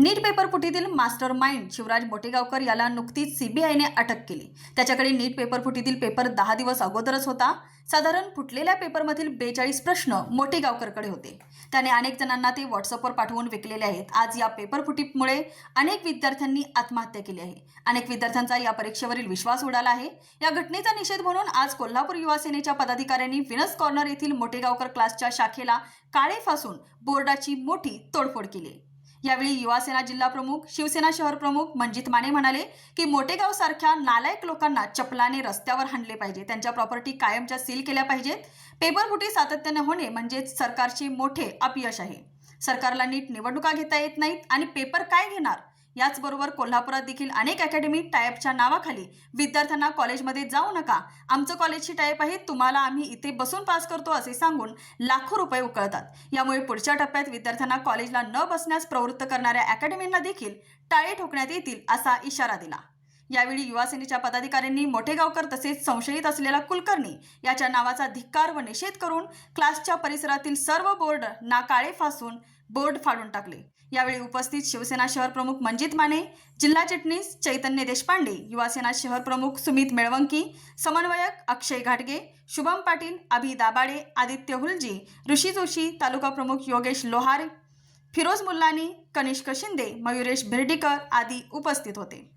नीट पेपरफुटीतील master mind Shivraj Motegaonkar याला नुकतीच सीबीआयने अटक केली। त्याच्याकडे नीट पेपरफुटीतील पेपर 10 दिवस अगोदरच होता। साधारण फुटलेल्या पेपरमधील 42 प्रश्न मोटेगावकरकडे होते। त्याने अनेक जणांना ते व्हॉट्सअपवर पाठवून विकलेले आहेत। आज या पेपरफुटीमुळे अनेक विद्यार्थ्यांनी आत्महत्या केली आहे। अनेक विद्यार्थ्यांचा या परीक्षेवरील विश्वास उडाला आहे। या घटनेचा निषेध म्हणून आज कोल्हापूर युवा सेनेच्या पदाधिकाऱ्यांनी विनस कॉर्नर येथील मोटेगावकर क्लासच्या शाखेला काळे फासून बोर्डाची मोठी तोडफोड केली। यावेळी युवा सेना जिल्हा प्रमुख, शिवसेना शहर प्रमुख मंजित माने म्हणाले की मोटेगाव सारख्या नालायक लोकांना चपलाने रस्त्यावर हाणले पाहिजे, त्यांच्या प्रॉपर्टी कायमच्या सील केल्या पाहिजेत। पेपरफुटी सातत्याने होणे म्हणजे सरकारचे मोठे अपयश आहे। सरकारला नीट निवडणुका घेता येत नाहीत आणि पेपर काय घेणार। याचबरोबर कोल्हापुरात देखील अनेक अकॅडमी टायपच्या नावाखाली विद्यार्थ्यांना कॉलेजमध्ये जाऊ नका, आमचं कॉलेजची टायप आहे, तुम्हाला आम्ही इथे बसून पास करतो असे सांगून लाखो रुपये उकळतात। यामुळे पुढच्या टप्प्यात विद्यार्थ्यांना कॉलेजला न बसण्यास प्रवृत्त करणाऱ्या अकॅडमींना देखील टाळे ठोकण्यात येतील असा इशारा दिला। यावेळी युवा सेनेच्या पदाधिकाऱ्यांनी मोटेगावकर तसेच संशयित असलेला कुलकर्णी याच्या नावाचा धिक्कार व निषेध करून क्लासच्या परिसरातील सर्व बोर्ड ना काळे फासून बोर्ड फाडून टाकले। यावेळी उपस्थित शिवसेना शहर प्रमुख मंजित माने, जिल्हा चिटणीस चैतन्य देशपांडे, युवा सेना शहर प्रमुख सुमित मेळवंकी, समन्वयक अक्षय घाटगे, शुभम पाटील, अभि दाबाडे, आदित्य हुलजी, ऋषी जोशी, तालुका प्रमुख योगेश लोहार, फिरोज मुल्लानी, कनिष्क शिंदे, मयुरेश भिर्डीकर आदी उपस्थित होते।